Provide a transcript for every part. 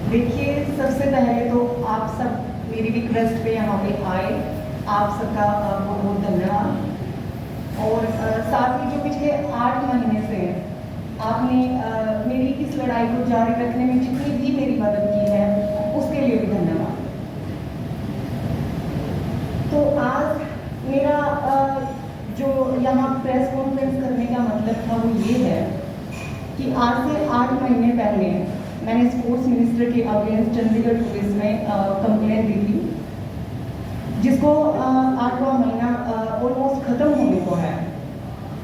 देखिए, सबसे पहले तो आप सब मेरी रिक्वेस्ट पे यहाँ पे आए, आप सबका बहुत बहुत धन्यवाद। और साथ ही जो पिछले 8 महीने से आपने मेरी इस लड़ाई को जारी रखने में जितनी भी मेरी मदद की है, उसके लिए भी धन्यवाद। तो आज मेरा जो यहाँ प्रेस कॉन्फ्रेंस करने का मतलब था वो ये है कि आज से 8 महीने पहले मैंने स्पोर्ट्स मिनिस्टर के अगेंस्ट चंडीगढ़ पुलिस में कंप्लेंट दी थी, जिसको 8वां महीना ऑलमोस्ट ख़त्म होने को है,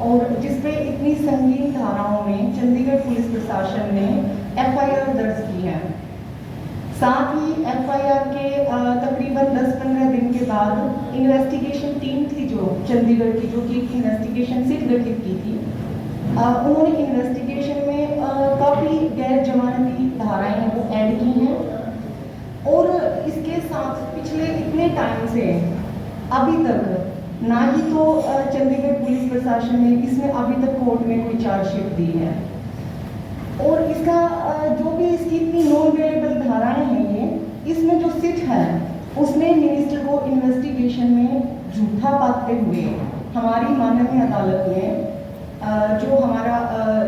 और जिसपे इतनी संगीन धाराओं में चंडीगढ़ पुलिस प्रशासन ने एफआईआर दर्ज की है। साथ ही एफआईआर के तकरीबन 10-15 दिन के बाद इन्वेस्टिगेशन टीम थी जो चंडीगढ़ की, जो कि इन्वेस्टिगेशन सिर्फ गठित की थी, उन्होंने इन्वेस्टिगेशन में काफ़ी गैर जमानती धाराएं हैं वो ऐड की हैं। और इसके साथ पिछले इतने टाइम से अभी तक ना ही तो चंडीगढ़ पुलिस प्रशासन ने इसमें अभी तक कोर्ट में कोई चार्जशीट दी है, और इसका जो भी इसकी इतनी नॉन वेरिएबल धाराएं हैं, ये इसमें जो सिट है उसने मिनिस्टर को इन्वेस्टिगेशन में झूठा पाते हुए हमारी माननीय अदालत में जो हमारा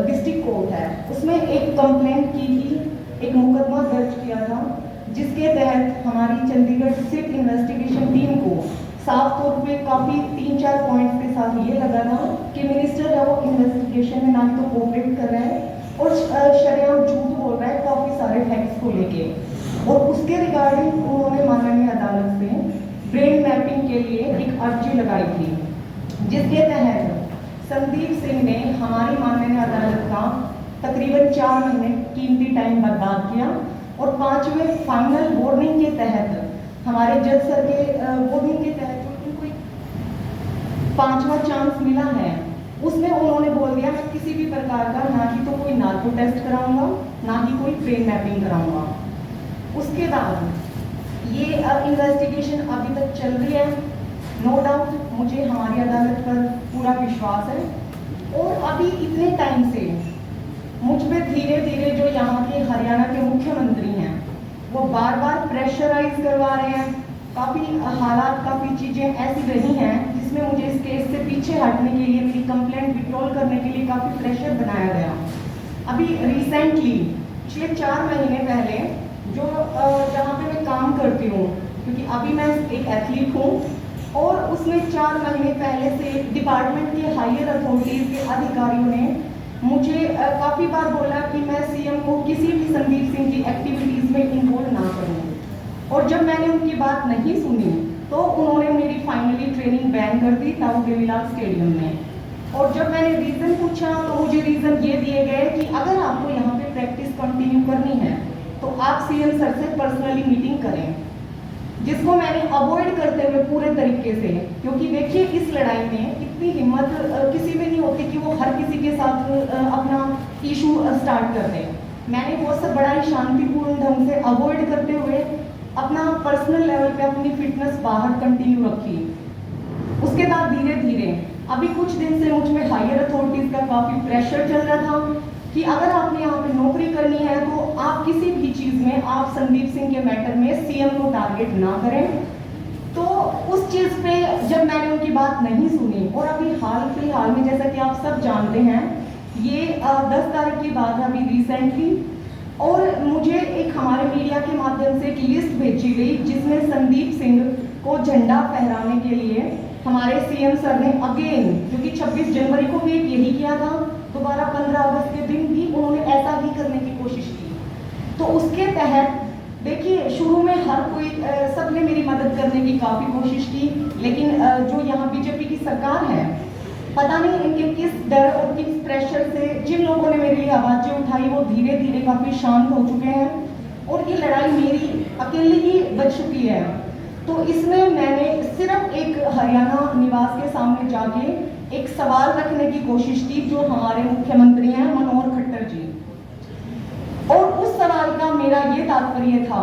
डिस्ट्रिक्ट कोर्ट है उसमें एक कंप्लेंट की थी, एक मुकदमा दर्ज किया था, जिसके तहत हमारी चंडीगढ़ सिट इन्वेस्टिगेशन टीम को साफ तौर पे काफ़ी 3-4 पॉइंट्स के साथ ये लगा था कि मिनिस्टर है वो इन्वेस्टिगेशन में ना तो कोऑपरेट कर रहा है और शरेआम झूठ बोल रहा है काफ़ी सारे फैक्ट्स को लेके। और उसके रिगार्डिंग उन्होंने माननीय अदालत से ब्रेन मैपिंग के लिए एक अर्जी लगाई थी, जिसके तहत संदीप सिंह ने हमारी माननीय अदालत का तकरीबन 4 महीने कीमती टाइम बर्बाद किया, और 5वें फाइनल वार्निंग के तहत हमारे जज सर के वार्निंग के तहत जो उनको 5वां चांस मिला है, उसमें उन्होंने बोल दिया मैं किसी भी प्रकार का ना ही तो कोई नार्को टेस्ट कराऊंगा, ना ही कोई ब्रेन मैपिंग कराऊंगा। उसके बाद ये इन्वेस्टिगेशन अभी तक चल रही है। नो डाउट मुझे हमारी अदालत पर पूरा विश्वास है, और अभी इतने टाइम से मुझ पे धीरे धीरे जो यहाँ के हरियाणा के मुख्यमंत्री हैं वो बार बार प्रेशराइज करवा रहे हैं। काफ़ी हालात, काफ़ी चीज़ें ऐसी रही हैं जिसमें मुझे इस केस से पीछे हटने के लिए, मेरी कंप्लेंट विड्रॉल करने के लिए काफ़ी प्रेशर बनाया गया। अभी रिसेंटली पिछले 4 महीने पहले जो जहाँ पे मैं काम करती हूँ, क्योंकि अभी मैं एक एथलीट हूँ, और उसमें 4 महीने पहले से डिपार्टमेंट के हायर अथॉरिटीज़ के अधिकारियों ने मुझे काफ़ी बार बोला कि मैं सीएम को किसी भी संदीप सिंह की एक्टिविटीज़ में इन्वॉल्व ना करूं, और जब मैंने उनकी बात नहीं सुनी तो उन्होंने मेरी फाइनली ट्रेनिंग बैन कर दी ताऊ देवीलाल स्टेडियम में। और जब मैंने रीज़न पूछा तो मुझे रीज़न ये दिए गए कि अगर आपको यहाँ पे प्रैक्टिस कंटिन्यू करनी है तो आप सीएम सर से पर्सनली मीटिंग करें, जिसको मैंने अवॉइड करते हुए पूरे तरीके से, क्योंकि देखिए इस लड़ाई में इतनी हिम्मत किसी में नहीं होती कि वो हर किसी के साथ अपना इशू स्टार्ट कर दे। मैंने वो सब बड़ा ही शांतिपूर्ण ढंग से अवॉइड करते हुए अपना पर्सनल लेवल पे अपनी फिटनेस बाहर कंटिन्यू रखी। उसके बाद धीरे धीरे अभी कुछ दिन से मुझ में हायर अथॉरिटीज़ का काफ़ी प्रेशर चल रहा था कि अगर आपने यहाँ पे नौकरी करनी है तो आप किसी भी चीज़ में आप संदीप सिंह के मैटर में सीएम को टारगेट ना करें। तो उस चीज़ पे जब मैंने उनकी बात नहीं सुनी, और अभी हाल फिलहाल में जैसा कि आप सब जानते हैं ये 10 तारीख की बात है अभी रिसेंटली, और मुझे एक हमारे मीडिया के माध्यम से एक लिस्ट भेजी गई जिसमें संदीप सिंह को झंडा फहराने के लिए हमारे सीएम सर ने अगेन, क्योंकि 26 जनवरी को भी यही किया था, दोबारा 15 अगस्त के दिन भी उन्होंने ऐसा ही करने की कोशिश की। तो उसके तहत देखिए शुरू में हर कोई सबने मेरी मदद करने की काफ़ी कोशिश की, लेकिन जो यहाँ बीजेपी की सरकार है, पता नहीं इनके किस डर और किस प्रेशर से जिन लोगों ने मेरे लिए आवाज़ें उठाई वो धीरे धीरे काफ़ी शांत हो चुके हैं, और ये लड़ाई मेरी अकेली ही बच चुकी है। तो इसमें मैंने सिर्फ एक हरियाणा निवास के सामने जाके एक सवाल रखने की कोशिश की जो हमारे मुख्यमंत्री हैं मनोहर खट्टर जी, और उस सवाल का मेरा ये तात्पर्य था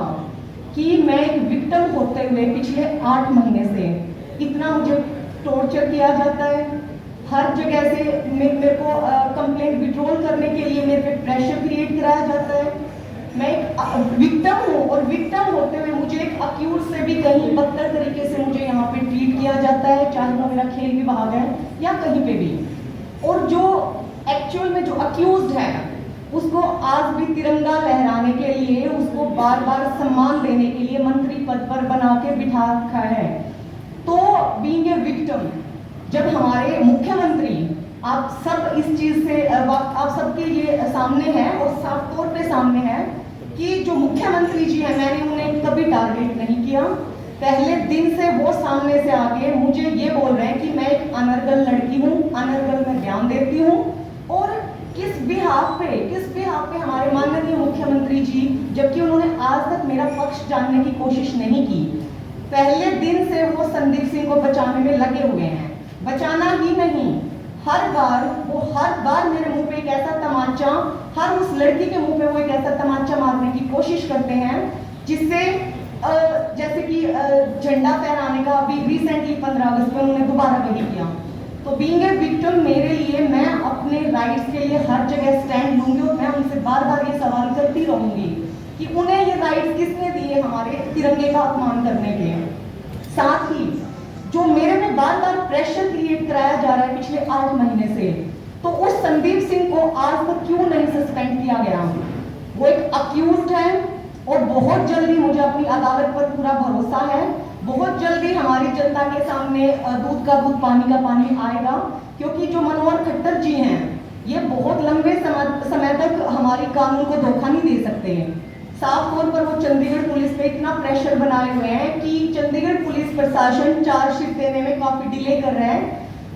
कि मैं एक विक्टिम होते हुए पिछले 8 महीने से इतना मुझे टॉर्चर किया जाता है, हर जगह से मेरे को कंप्लेंट विड्रॉल करने के लिए मेरे पे प्रेशर क्रिएट कराया जाता है, मैं एक विक्टिम हूँ और विक्टिम होते हुए मुझे एक अक्यूज से भी कहीं बदतर तरीके से मुझे यहाँ पे ट्रीट किया जाता है, चाहे वो मेरा खेल विभाग है या कहीं पे भी। और जो एक्चुअल में जो अक्यूज्ड है उसको आज भी तिरंगा लहराने के लिए, उसको बार बार सम्मान देने के लिए मंत्री पद पर बना के बिठा रखा है। तो बीइंग ए विक्टिम, जब हमारे मुख्यमंत्री, आप सब इस चीज से आप सबके ये सामने है और साफ तौर पे सामने है कि जो मुख्यमंत्री जी हैं, मैंने उन्हें कभी टारगेट नहीं किया। पहले दिन से वो सामने से आके मुझे ये बोल रहे हैं कि मैं एक अनर्गल लड़की हूँ, अनर्गल में ज्ञान देती हूँ। और किस बिहाफ पे हमारे माननीय मुख्यमंत्री जी, जबकि उन्होंने आज तक मेरा पक्ष जानने की कोशिश नहीं की। पहले दिन से वो संदीप सिंह को बचाने में लगे हुए हैं। बचाना ही नहीं, हर बार मेरे मुंह पे एक ऐसा तमाचा, हर उस लड़की के मुंह पे वो एक ऐसा तमाचा मारने की कोशिश करते हैं जिससे जैसे कि झंडा फहराने का अभी रिसेंटली 15 अगस्त में उन्होंने दोबारा वही किया। तो बीइंग ए विक्टिम, मेरे लिए, मैं अपने राइट्स के लिए हर जगह स्टैंड लूंगी और मैं उनसे बार बार ये सवाल करती रहूंगी कि उन्हें ये राइट्स किसने दिए हमारे तिरंगे का अपमान करने के। साथ ही जो मेरे में बार बार प्रेशर क्रिएट कराया जा रहा है पिछले 8 महीने से, तो उस संदीप सिंह को आज तक क्यों नहीं सस्पेंड किया गया? वो एक अक्यूज्ड है और बहुत जल्दी, मुझे अपनी अदालत पर पूरा भरोसा है, बहुत जल्दी हमारी जनता के सामने दूध का दूध पानी का पानी आएगा। क्योंकि जो मनोहर खट्टर जी हैं, ये बहुत लंबे समय तक हमारी कानून को धोखा नहीं दे सकते हैं। साफ तौर पर वो चंडीगढ़ पुलिस पे इतना प्रेशर बनाए हुए हैं कि चंडीगढ़ पुलिस प्रशासन चार्जशीट देने में काफी डिले कर रहा है।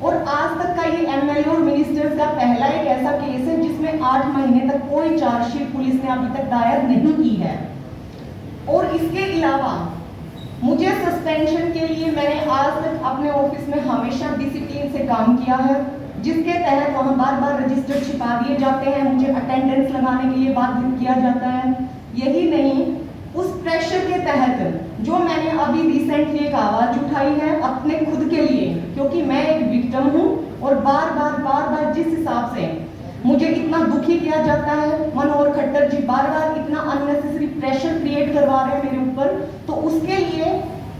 और आज तक का ये एमएलए और मिनिस्टर्स का पहला एक ऐसा केस है जिसमें 8 महीने तक कोई चार्जशीट पुलिस ने अभी तक दायर नहीं की है। और इसके अलावा मुझे सस्पेंशन के लिए मैंने आज तक अपने ऑफिस में हमेशा डिसिप्लिन से काम किया है, जिसके तहत वहाँ बार बार रजिस्टर छिपा दिए जाते हैं, मुझे अटेंडेंस लगाने के लिए बाधित किया जाता है। यही नहीं, उस प्रेशर के तहत जो मैंने अभी रिसेंटली एक आवाज उठाई है अपने खुद के लिए, क्योंकि मैं एक विक्टिम हूँ और बार बार जिस हिसाब से मुझे इतना दुखी किया जाता है, मनोहर खट्टर जी बार बार इतना अननेसेसरी प्रेशर क्रिएट करवा रहे हैं मेरे ऊपर, तो उसके लिए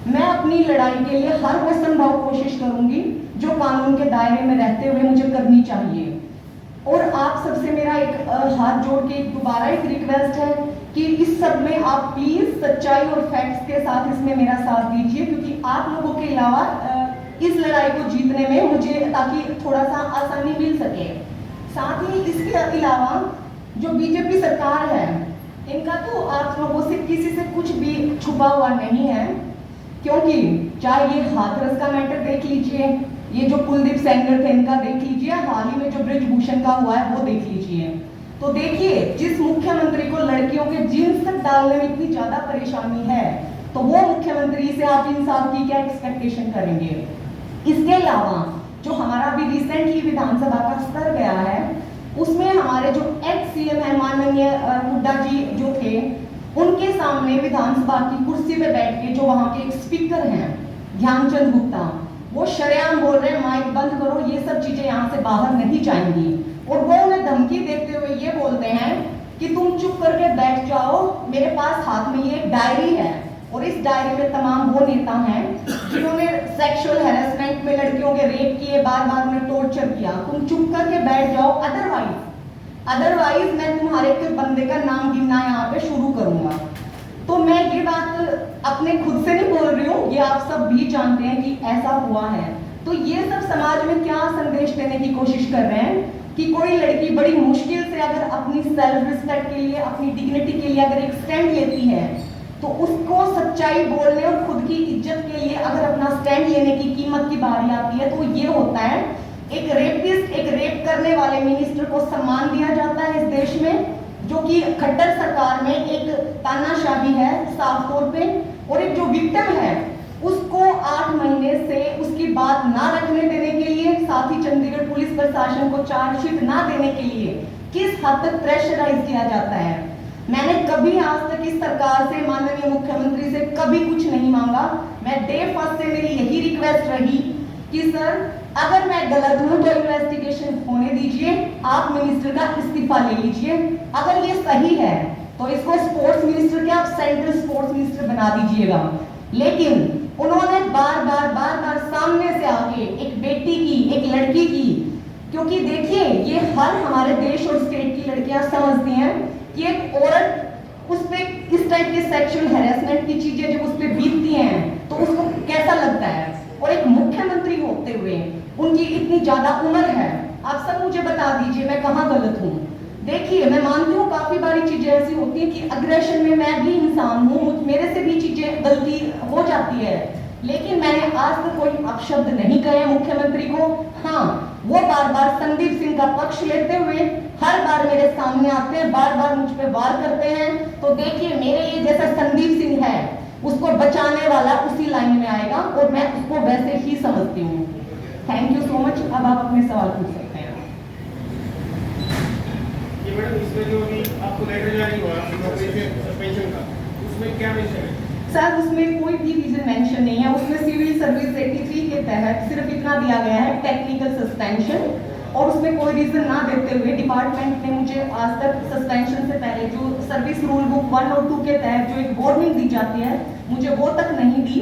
मैं अपनी लड़ाई के लिए हर वो संभव कोशिश करूंगी जो कानून के दायरे में रहते हुए मुझे करनी चाहिए। और आप सबसे मेरा एक हाथ जोड़ के दोबारा एक रिक्वेस्ट है कि इस सब में आप प्लीज सच्चाई और फैक्ट्स के साथ इसमें मेरा साथ दीजिए, क्योंकि आप लोगों के अलावा इस लड़ाई को जीतने में मुझे, ताकि थोड़ा सा आसानी मिल सके। साथ ही इसके अलावा जो बीजेपी सरकार है, इनका तो आप लोगों से किसी से कुछ भी छुपा हुआ नहीं है। क्योंकि चाहे ये हाथरस का मैटर देख लीजिए, ये जो कुलदीप सेंगर थे इनका देख लीजिए, हाल ही में जो ब्रिजभूषण का हुआ है वो देख लीजिए। तो देखिए, जिस मुख्यमंत्री को लड़कियों के जीन्स तक डालने में इतनी ज्यादा परेशानी है, तो वो मुख्यमंत्री से आप इंसाफ की क्या एक्सपेक्टेशन करेंगे? इसके अलावा जो हमारा अभी रिसेंटली विधानसभा का स्तर गया है, उसमें हमारे जो एक्स सीएम है माननीय हुड्डा जी जो थे, उनके सामने विधानसभा की कुर्सी पे बैठ के जो वहां के एक स्पीकर हैं ध्यानचंद गुप्ता, वो शरेआम बोल रहे हैं माइक बंद करो, ये सब चीजें यहाँ से बाहर नहीं जाएंगी। और वो उन्हें धमकी देते हुए ये बोलते हैं कि तुम चुप करके बैठ जाओ, मेरे पास हाथ में ये डायरी है और इस डायरी में तमाम वो नेता हैं जिन्होंने सेक्सुअल हैरेसमेंट में लड़कियों के रेप किए, बार बार उन्हें टॉर्चर किया, तुम चुप करके बैठ जाओ, अदरवाइज मैं तुम्हारे के बंदे का नाम गिनना यहाँ पे शुरू करूंगा। तो मैं ये बात अपने खुद से नहीं बोल रही हूँ, ये आप सब भी जानते हैं कि ऐसा हुआ है। तो ये सब समाज में क्या संदेश देने की कोशिश कर रहे हैं कि कोई लड़की बड़ी मुश्किल से अगर अपनी सेल्फ रिस्पेक्ट के लिए, अपनी डिग्निटी के लिए अगर एक स्टैंड लेती है, तो उसको सच्चाई बोलने और खुद की इज्जत के लिए अगर अपना स्टैंड लेने की कीमत की बारी आती है, तो ये होता है एक रेपिस्ट, एक रेप करने वाले मिनिस्टर को सम्मान दिया जाता है इस देश में, जो कि खट्टर सरकार में एक तानाशाही है साफ तौर पे। और एक जो विक्टिम है उसको 8 महीने से उसकी बात ना रखने देने के लिए, साथ ही चंडीगढ़ पुलिस प्रशासन को चार्जशीट ना देने के लिए किस हद तक प्रेशराइज किया जाता है। मैंने कभी आज तक इस सरकार से, माननीय मुख्यमंत्री से कभी कुछ नहीं मांगा। मैं डे फर्स्ट से मेरी यही रिक्वेस्ट रही कि सर अगर मैं गलत हूं तो इन्वेस्टिगेशन होने दीजिए, आप मिनिस्टर का इस्तीफा ले लीजिए। अगर ये सही है तो इसको स्पोर्ट्स मिनिस्टर क्या, आप सेंट्रल स्पोर्ट्स मिनिस्टर बना दीजिएगा। लेकिन उन्होंने बार बार सामने से आके एक बेटी की, एक लड़की की, क्योंकि देखिए ये हर हमारे देश और स्टेट की लड़कियां समझती हैं कि एक औरत उस पे इस टाइप के सेक्सुअल हैरेसमेंट की चीजें जब उस पे बीतती हैं तो उसको कैसा लगता है। और एक मुख्यमंत्री होते हुए उनकी इतनी ज्यादा उम्र है, आप सब मुझे बता दीजिए मैं कहाँ गलत हूँ। देखिए मैं मानती हूँ काफी बारी चीजें ऐसी होती हैं कि अग्रेशन में मैं भी इंसान हूँ, मेरे से भी चीजें गलती हो जाती है, लेकिन मैंने आज तक कोई अपशब्द नहीं कहे मुख्यमंत्री को। हाँ, वो बार संदीप सिंह का पक्ष लेते हुए हर बार मेरे सामने आते हैं, बार मुझ पे वार करते हैं। तो देखिए मेरे ये जैसा संदीप सिंह है उसको बचाने वाला उसी लाइन में आएगा और मैं उसको वैसे ही समझती हूँ। Thank you so much. अब आप अपने सवाल पूछ सकते हैं। ये मैडम इसमें जो भी आपको लेटर जारी हुआ सस्पेंशन का, उसमें क्या मेंशन है? सर उसमें कोई भी रीजन मेंशन नहीं है, उसमें सिविल सर्विस 83 के तहत सिर्फ इतना दिया गया है टेक्निकल सस्पेंशन, और उसमें कोई रीजन ना देते हुए डिपार्टमेंट ने मुझे आज तक सस्पेंशन से पहले जो सर्विस रूल बुक 1 और 2 के तहत जो एक वार्निंग दी जाती है मुझे वो तक नहीं दी।